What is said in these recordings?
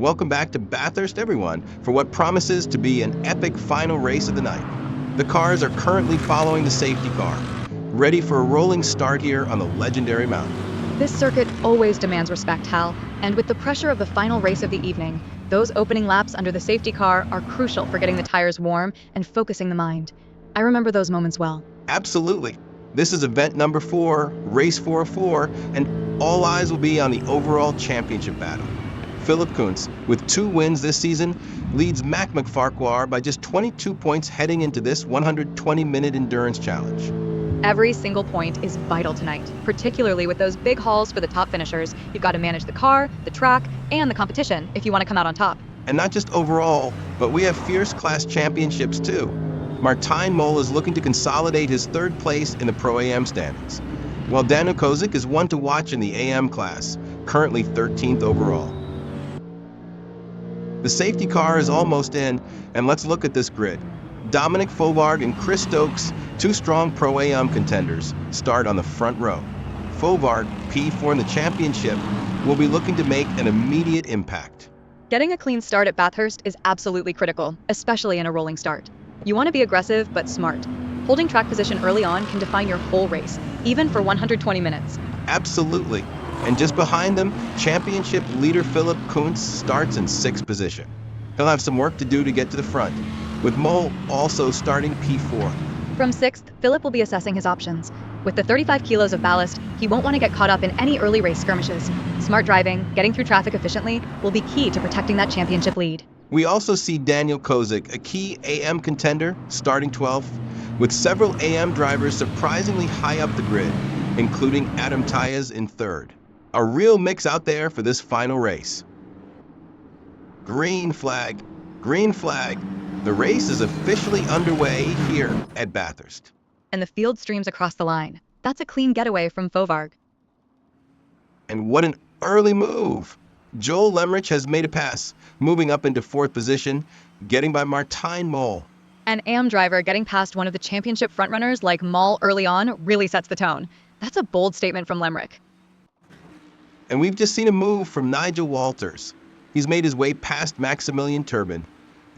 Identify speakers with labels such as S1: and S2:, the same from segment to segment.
S1: Welcome back to Bathurst, everyone, for what promises to be an epic final race of the night. The cars are currently following the safety car, ready for a rolling start here on the legendary mountain.
S2: This circuit always demands respect, Hal, and with the pressure of the final race of the evening, those opening laps under the safety car are crucial for getting the tires warm and focusing the mind. I remember those moments well.
S1: Absolutely. This is event number 4, race 404, and all eyes will be on the overall championship battle. Philip Kuntz, with 2 wins this season, leads Mac McFarquhar by just 22 points heading into this 120-minute endurance challenge.
S2: Every single point is vital tonight, particularly with those big hauls for the top finishers. You've got to manage the car, the track, and the competition if you want to come out on top.
S1: And not just overall, but we have fierce class championships too. Martijn Mol is looking to consolidate his 3rd place in the Pro-AM standings, while Daniel Kozik is one to watch in the AM class, currently 13th overall. The safety car is almost in, and let's look at this grid. Dominic Fauvargue and Chris Stokes, 2 strong Pro-AM contenders, start on the front row. Fauvargue, P4 in the championship, will be looking to make an immediate impact.
S2: Getting a clean start at Bathurst is absolutely critical, especially in a rolling start. You want to be aggressive but smart. Holding track position early on can define your whole race, even for 120 minutes.
S1: Absolutely. And just behind them, championship leader Philip Kuntz starts in 6th position. He'll have some work to do to get to the front, with Mol also starting P4.
S2: From 6th, Philip will be assessing his options. With the 35 kilos of ballast, he won't want to get caught up in any early race skirmishes. Smart driving, getting through traffic efficiently, will be key to protecting that championship lead.
S1: We also see Daniel Kozik, a key AM contender, starting 12th, with several AM drivers surprisingly high up the grid, including Adam Tyas in 3rd. A real mix out there for this final race. Green flag, green flag. The race is officially underway here at Bathurst.
S2: And the field streams across the line. That's a clean getaway from Fauvargue.
S1: And what an early move! Joel Lemrich has made a pass, moving up into 4th position, getting by Martijn Mol.
S2: An AM driver getting past one of the championship frontrunners like Mol early on really sets the tone. That's a bold statement from Lemrich.
S1: And we've just seen a move from Nigel Walters. He's made his way past Maximilian Turbin,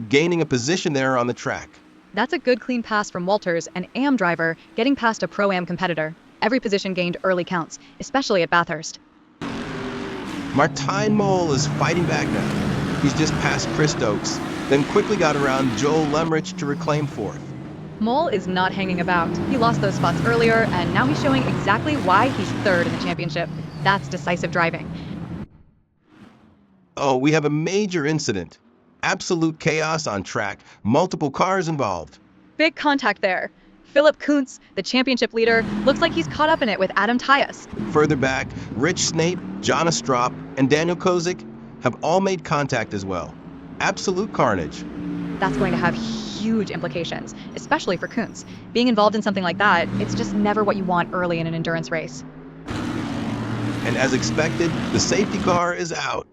S1: gaining a position there on the track.
S2: That's a good clean pass from Walters, an AM driver getting past a Pro-Am competitor. Every position gained early counts, especially at Bathurst.
S1: Martijn Mol is fighting back now. He's just passed Chris Stokes, then quickly got around Joel Lemrich to reclaim 4th.
S2: Mol is not hanging about. He lost those spots earlier, and now he's showing exactly why he's 3rd in the championship. That's decisive driving.
S1: Oh, we have a major incident. Absolute chaos on track, multiple cars involved.
S2: Big contact there. Philip Kuntz, the championship leader, looks like he's caught up in it with Adam Tyas.
S1: Further back, Rich Snape, John Astrop, and Daniel Kozik have all made contact as well. Absolute carnage.
S2: That's going to have huge implications, especially for Kuntz. Being involved in something like that, it's just never what you want early in an endurance race.
S1: And as expected, the safety car is out.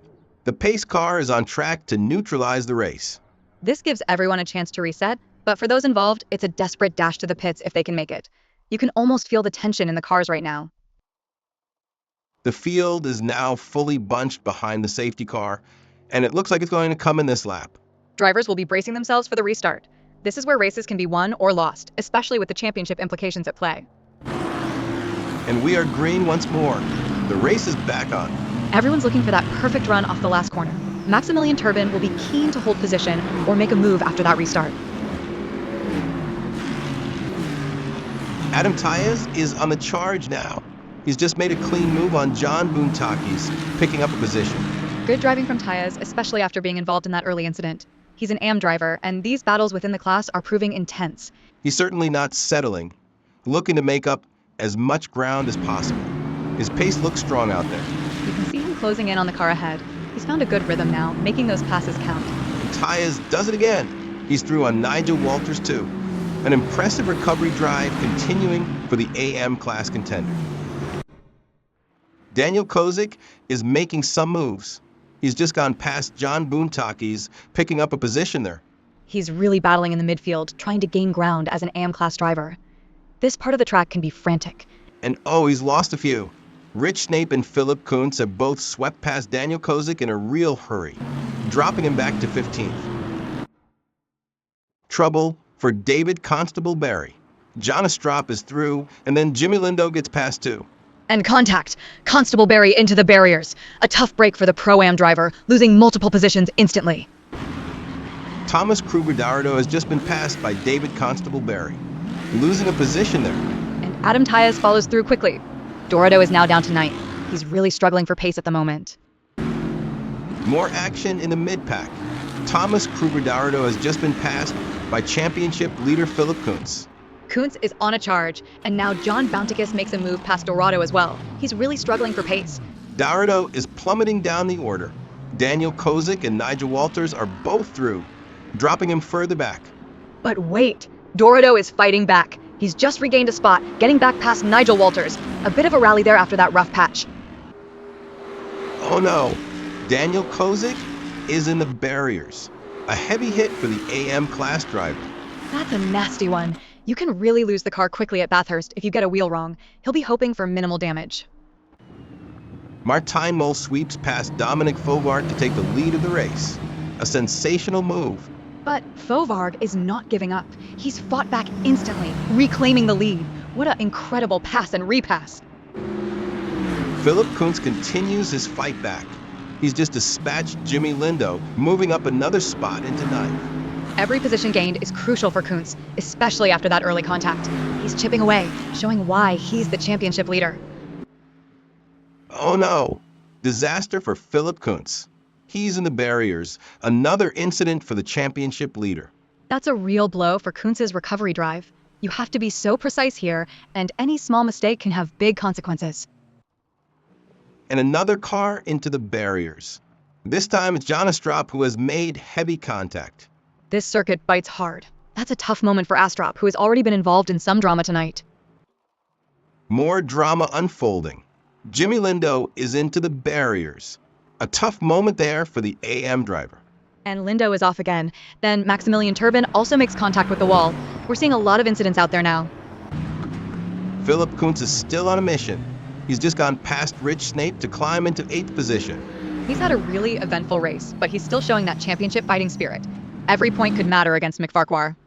S1: The pace car is on track to neutralize the race.
S2: This gives everyone a chance to reset, but for those involved, it's a desperate dash to the pits if they can make it. You can almost feel the tension in the cars right now.
S1: The field is now fully bunched behind the safety car, and it looks like it's going to come in this lap.
S2: Drivers will be bracing themselves for the restart. This is where races can be won or lost, especially with the championship implications at play.
S1: And we are green once more. The race is back on.
S2: Everyone's looking for that perfect run off the last corner. Maximilian Turbin will be keen to hold position or make a move after that restart.
S1: Adam Tyas is on the charge now. He's just made a clean move on John Boontakis, picking up a position.
S2: Good driving from Tyas, especially after being involved in that early incident. He's an AM driver, and these battles within the class are proving intense.
S1: He's certainly not settling, looking to make up as much ground as possible. His pace looks strong out there.
S2: You can see him closing in on the car ahead. He's found a good rhythm now, making those passes count.
S1: And Tyas does it again. He's through on Nigel Walters too. An impressive recovery drive continuing for the AM class contender. Daniel Kozik is making some moves. He's just gone past John Boontakis, picking up a position there.
S2: He's really battling in the midfield, trying to gain ground as an AM class driver. This part of the track can be frantic.
S1: And oh, he's lost a few. Rich Snape and Philip Kuntz have both swept past Daniel Kozik in a real hurry, dropping him back to 15th. Trouble for David Constable Barry. John Astrop is through, and then Jimmy Lindo gets past too.
S2: And contact! Constable Barry into the barriers. A tough break for the Pro-Am driver, losing multiple positions instantly.
S1: Thomas Kruger Dorado has just been passed by David Constable Barry, losing a position there.
S2: And Adam Tyas follows through quickly. Dorado is now down to 9th. He's really struggling for pace at the moment.
S1: More action in the mid-pack. Thomas Kruger Dorado has just been passed by championship leader Philip Kuntz.
S2: Kuntz is on a charge, and now John Bounticus makes a move past Dorado as well. He's really struggling for pace.
S1: Dorado is plummeting down the order. Daniel Kozik and Nigel Walters are both through, dropping him further back.
S2: But wait, Dorado is fighting back. He's just regained a spot, getting back past Nigel Walters. A bit of a rally there after that rough patch.
S1: Oh no, Daniel Kozik is in the barriers. A heavy hit for the AM class driver.
S2: That's a nasty one. You can really lose the car quickly at Bathurst if you get a wheel wrong. He'll be hoping for minimal damage.
S1: Martijn Mol sweeps past Dominic Fovard to take the lead of the race. A sensational move.
S2: But Fovard is not giving up. He's fought back instantly, reclaiming the lead. What an incredible pass and repass.
S1: Philip Kuntz continues his fight back. He's just dispatched Jimmy Lindo, moving up another spot into 9th.
S2: Every position gained is crucial for Kuntz, especially after that early contact. He's chipping away, showing why he's the championship leader.
S1: Oh no, disaster for Philip Kuntz. He's in the barriers, another incident for the championship leader.
S2: That's a real blow for Kuntz's recovery drive. You have to be so precise here, and any small mistake can have big consequences.
S1: And another car into the barriers. This time it's John Astrop who has made heavy contact.
S2: This circuit bites hard. That's a tough moment for Astrop, who has already been involved in some drama tonight.
S1: More drama unfolding. Jimmy Lindo is into the barriers. A tough moment there for the AM driver.
S2: And Lindo is off again. Then Maximilian Turbin also makes contact with the wall. We're seeing a lot of incidents out there now.
S1: Philip Kuntz is still on a mission. He's just gone past Rich Snape to climb into 8th position.
S2: He's had a really eventful race, but he's still showing that championship fighting spirit. Every point could matter against McFarquhar.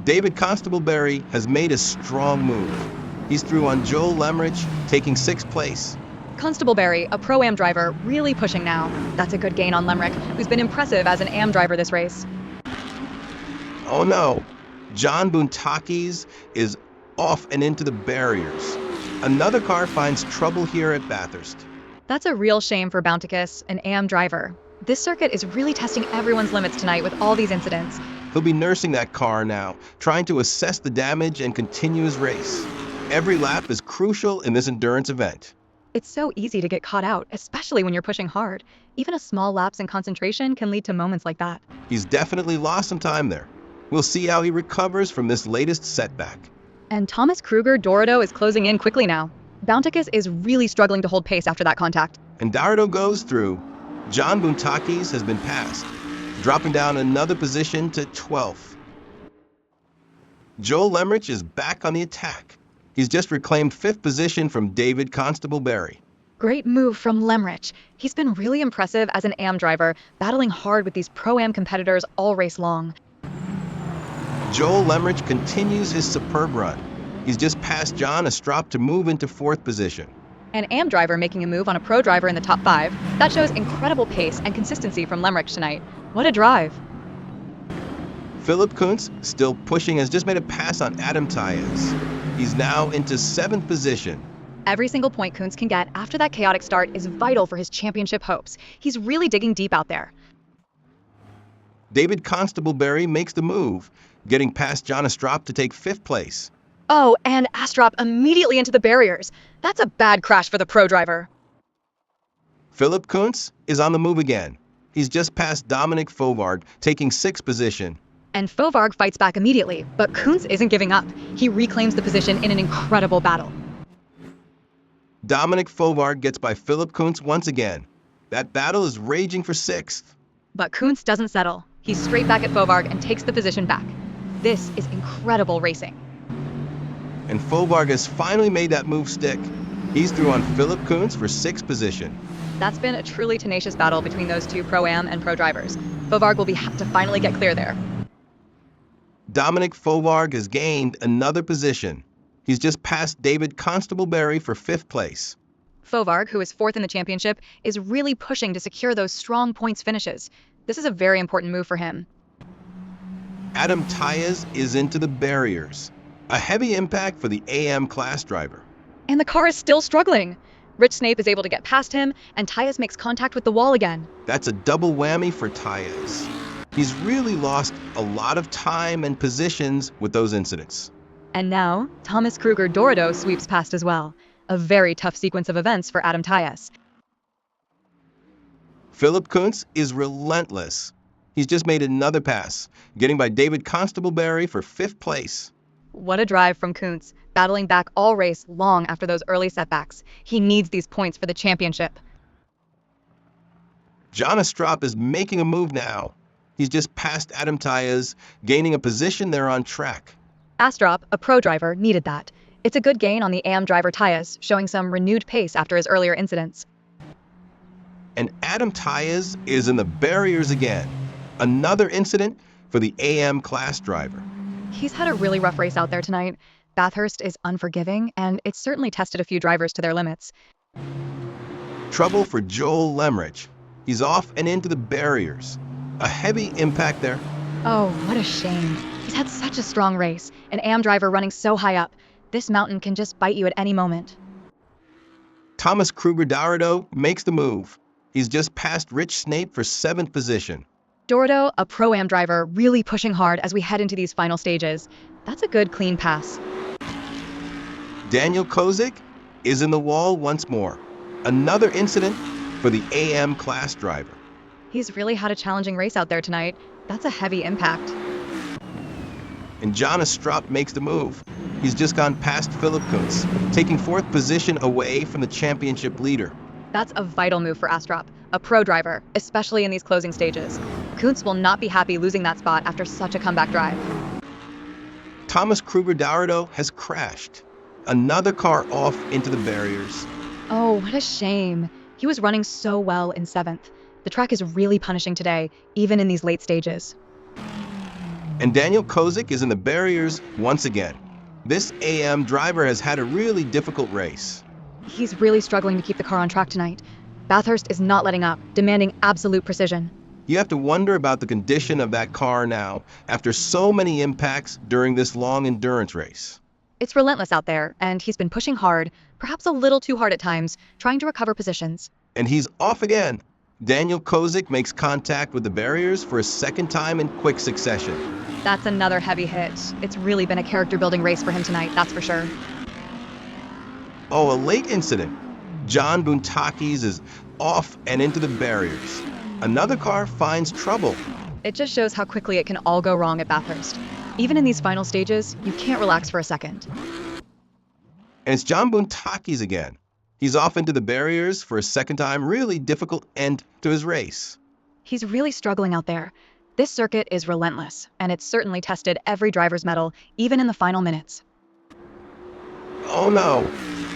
S1: David Constable Barry has made a strong move. He's through on Joel Lemrich, taking 6th place.
S2: Constable Barry, a Pro-Am driver, really pushing now. That's a good gain on Lemrich, who's been impressive as an AM driver this race.
S1: Oh no, John Bountakis is off and into the barriers. Another car finds trouble here at Bathurst.
S2: That's a real shame for Bounticus, an AM driver. This circuit is really testing everyone's limits tonight with all these incidents.
S1: He'll be nursing that car now, trying to assess the damage and continue his race. Every lap is crucial in this endurance event.
S2: It's so easy to get caught out, especially when you're pushing hard. Even a small lapse in concentration can lead to moments like that.
S1: He's definitely lost some time there. We'll see how he recovers from this latest setback.
S2: And Thomas Kruger Dorado is closing in quickly now. Bounticus is really struggling to hold pace after that contact.
S1: And Dorado goes through. John Bountakis has been passed, dropping down another position to 12th. Joel Lemrich is back on the attack. He's just reclaimed 5th position from David Constable Barry.
S2: Great move from Lemrich. He's been really impressive as an AM driver, battling hard with these Pro-Am competitors all race long.
S1: Joel Lemrich continues his superb run. He's just passed John Astrop to move into 4th position.
S2: An AM driver making a move on a pro driver in the top 5. That shows incredible pace and consistency from Lemrich tonight. What a drive.
S1: Philip Kuntz, still pushing, has just made a pass on Adam Tyas. He's now into 7th position.
S2: Every single point Kuntz can get after that chaotic start is vital for his championship hopes. He's really digging deep out there.
S1: David Constable Barry makes the move, getting past John Astrop to take 5th place.
S2: Oh, and Astrop immediately into the barriers. That's a bad crash for the pro driver.
S1: Philip Kuntz is on the move again. He's just past Dominic Fovard, taking 6th position.
S2: And Fovard fights back immediately, but Kuntz isn't giving up. He reclaims the position in an incredible battle.
S1: Dominic Fovard gets by Philip Kuntz once again. That battle is raging for 6th.
S2: But Kuntz doesn't settle. He's straight back at Fovard and takes the position back. This is incredible racing.
S1: And Fovard has finally made that move stick. He's through on Philip Kuntz for 6th position.
S2: That's been a truly tenacious battle between those two Pro-Am and Pro drivers. Fovarg will have to finally get clear there.
S1: Dominic Fovarg has gained another position. He's just passed David Constableberry for 5th place.
S2: Fovarg, who is 4th in the championship, is really pushing to secure those strong points finishes. This is a very important move for him.
S1: Adam Tyas is into the barriers. A heavy impact for the AM class driver.
S2: And the car is still struggling. Rich Snape is able to get past him, and Tyas makes contact with the wall again.
S1: That's a double whammy for Tyas. He's really lost a lot of time and positions with those incidents.
S2: And now, Thomas Kruger Dorado sweeps past as well. A very tough sequence of events for Adam Tyas.
S1: Philip Kuntz is relentless. He's just made another pass, getting by David Constableberry for 5th place.
S2: What a drive from Kuntz, battling back all race long after those early setbacks. He needs these points for the championship.
S1: John Astrop is making a move now. He's just passed Adam Tyas, gaining a position there on track.
S2: Astrop, a Pro driver, needed that. It's a good gain on the AM driver Tyas, showing some renewed pace after his earlier incidents.
S1: And Adam Tyas is in the barriers again. Another incident for the AM class driver.
S2: He's had a really rough race out there tonight. Bathurst is unforgiving, and it's certainly tested a few drivers to their limits.
S1: Trouble for Joel Lemrich. He's off and into the barriers. A heavy impact there.
S2: Oh, what a shame. He's had such a strong race, an AM driver running so high up. This mountain can just bite you at any moment.
S1: Thomas Kruger Dorado makes the move. He's just passed Rich Snape for 7th position.
S2: Dorado, a Pro-Am driver, really pushing hard as we head into these final stages. That's a good, clean pass.
S1: Daniel Kozik is in the wall once more. Another incident for the AM class driver.
S2: He's really had a challenging race out there tonight. That's a heavy impact.
S1: And John Astrop makes the move. He's just gone past Philip Kuntz, taking 4th position away from the championship leader.
S2: That's a vital move for Astrop, a Pro driver, especially in these closing stages. Kuntz will not be happy losing that spot after such a comeback drive.
S1: Thomas Kruger Dorado has crashed. Another car off into the barriers.
S2: Oh, what a shame. He was running so well in 7th. The track is really punishing today, even in these late stages.
S1: And Daniel Kozik is in the barriers once again. This AM driver has had a really difficult race.
S2: He's really struggling to keep the car on track tonight. Bathurst is not letting up, demanding absolute precision.
S1: You have to wonder about the condition of that car now after so many impacts during this long endurance race.
S2: It's relentless out there, and he's been pushing hard, perhaps a little too hard at times, trying to recover positions.
S1: And he's off again. Daniel Kozik makes contact with the barriers for a 2nd time in quick succession.
S2: That's another heavy hit. It's really been a character-building race for him tonight, that's for sure.
S1: Oh, a late incident. John Buntakis is off and into the barriers. Another car finds trouble.
S2: It just shows how quickly it can all go wrong at Bathurst. Even in these final stages, you can't relax for a second.
S1: And it's John Buntakis again. He's off into the barriers for a 2nd time, really difficult end to his race.
S2: He's really struggling out there. This circuit is relentless, and it's certainly tested every driver's mettle, even in the final minutes.
S1: Oh no!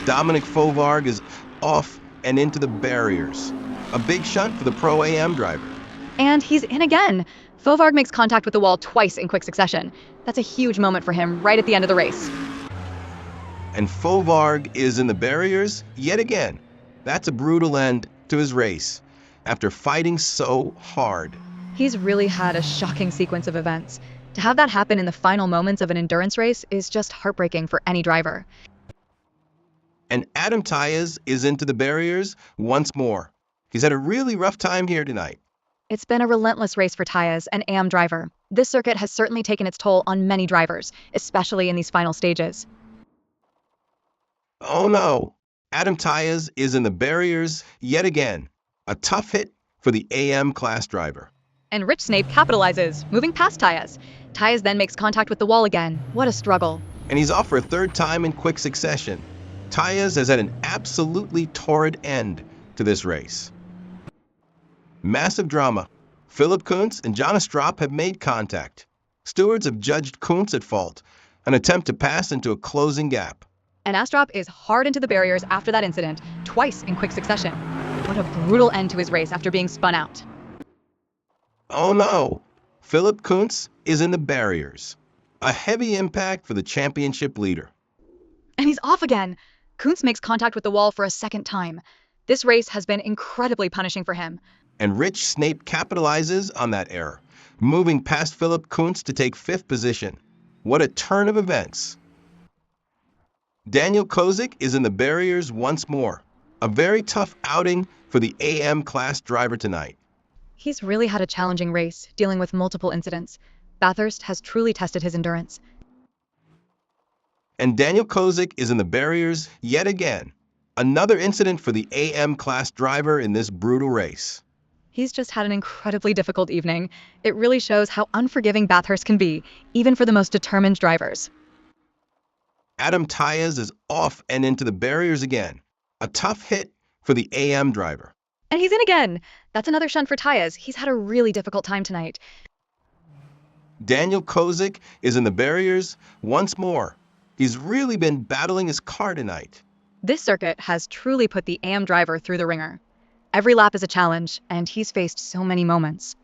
S1: Dominic Fovarg is off and into the barriers. A big shunt for the Pro AM driver.
S2: And he's in again. Fovarg makes contact with the wall twice in quick succession. That's a huge moment for him right at the end of the race.
S1: And Fovarg is in the barriers yet again. That's a brutal end to his race after fighting so hard.
S2: He's really had a shocking sequence of events. To have that happen in the final moments of an endurance race is just heartbreaking for any driver.
S1: And Adam Tyas is into the barriers once more. He's had a really rough time here tonight.
S2: It's been a relentless race for Tyas, an AM driver. This circuit has certainly taken its toll on many drivers, especially in these final stages.
S1: Oh no! Adam Tyas is in the barriers yet again. A tough hit for the AM class driver.
S2: And Rich Snape capitalizes, moving past Tyas. Tyas then makes contact with the wall again. What a struggle.
S1: And he's off for a 3rd time in quick succession. Tyas has had an absolutely torrid end to this race. Massive drama. Philip Kuntz and John Astrop have made contact. Stewards have judged Kuntz at fault, an attempt to pass into a closing gap.
S2: And Astrop is hard into the barriers after that incident, twice in quick succession. What a brutal end to his race after being spun out.
S1: Oh no! Philip Kuntz is in the barriers. A heavy impact for the championship leader.
S2: And he's off again. Kuntz makes contact with the wall for a second time. This race has been incredibly punishing for him.
S1: And Rich Snape capitalizes on that error, moving past Philip Kuntz to take fifth position. What a turn of events. Daniel Kozik is in the barriers once more. A very tough outing for the AM class driver tonight.
S2: He's really had a challenging race, dealing with multiple incidents. Bathurst has truly tested his endurance.
S1: And Daniel Kozik is in the barriers yet again. Another incident for the AM class driver in this brutal race.
S2: He's just had an incredibly difficult evening. It really shows how unforgiving Bathurst can be, even for the most determined drivers.
S1: Adam Tyas is off and into the barriers again. A tough hit for the AM driver.
S2: And he's in again. That's another shunt for Tyas. He's had a really difficult time tonight.
S1: Daniel Kozik is in the barriers once more. He's really been battling his car tonight.
S2: This circuit has truly put the AM driver through the ringer. Every lap is a challenge, and he's faced so many moments.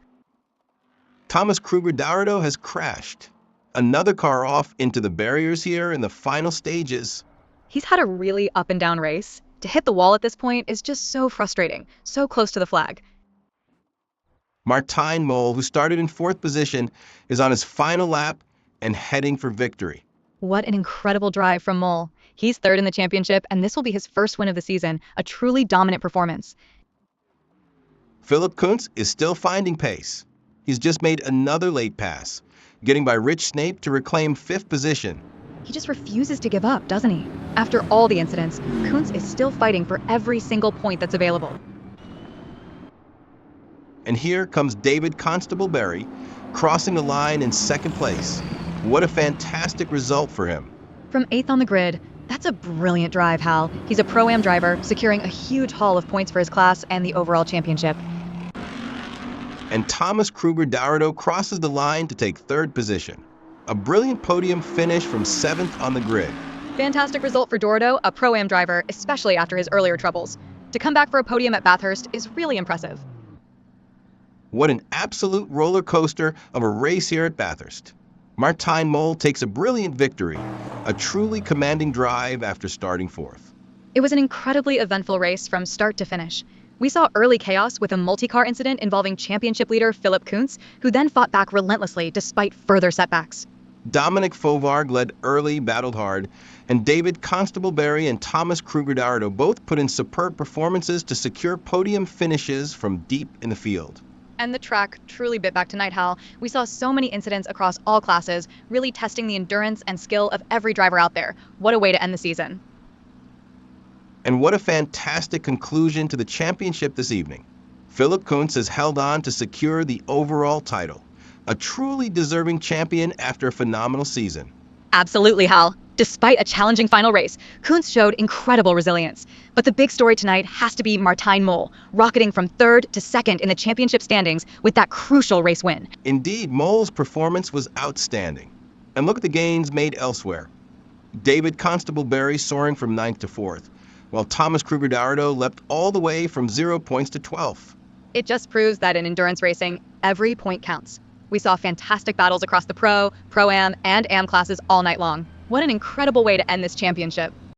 S1: Thomas Kruger-Dourado has crashed. Another car off into the barriers here in the final stages.
S2: He's had a really up and down race. To hit the wall at this point is just so frustrating, so close to the flag.
S1: Martijn Mol, who started in fourth position, is on his final lap and heading for victory.
S2: What an incredible drive from Mol. He's third in the championship, and this will be his first win of the season, a truly dominant performance.
S1: Philip Kuntz is still finding pace. He's just made another late pass, getting by Rich Snape to reclaim fifth position.
S2: He just refuses to give up, doesn't he? After all the incidents, Kuntz is still fighting for every single point that's available.
S1: And here comes David Constable-Berry, crossing the line in second place. What a fantastic result for him.
S2: From 8th on the grid, that's a brilliant drive, Hal. He's a Pro-Am driver, securing a huge haul of points for his class and the overall championship.
S1: And Thomas Kruger-Dourado crosses the line to take third position. A brilliant podium finish from 7th on the grid.
S2: Fantastic result for Dorado, a Pro-Am driver, especially after his earlier troubles. To come back for a podium at Bathurst is really impressive.
S1: What an absolute roller coaster of a race here at Bathurst. Martijn Mol takes a brilliant victory, a truly commanding drive after starting fourth.
S2: It was an incredibly eventful race from start to finish. We saw early chaos with a multi-car incident involving championship leader Philip Kuntz, who then fought back relentlessly despite further setbacks.
S1: Dominic Fauvargue led early, battled hard, and David Constable-Berry and Thomas Kruger-Dourado both put in superb performances to secure podium finishes from deep in the field.
S2: And the track truly bit back tonight, Hal. We saw so many incidents across all classes, really testing the endurance and skill of every driver out there. What a way to end the season.
S1: And what a fantastic conclusion to the championship this evening. Philip Kuntz has held on to secure the overall title. A truly deserving champion after a phenomenal season.
S2: Absolutely, Hal. Despite a challenging final race, Kuntz showed incredible resilience. But the big story tonight has to be Martijn Mol, rocketing from third to second in the championship standings with that crucial race win.
S1: Indeed, Mol's performance was outstanding. And look at the gains made elsewhere. David Constable-Berry soaring from 9th to 4th, while Thomas Kruger-Dourado leapt all the way from 0 points to 12th.
S2: It just proves that in endurance racing, every point counts. We saw fantastic battles across the Pro, Pro-Am, and Am classes all night long. What an incredible way to end this championship.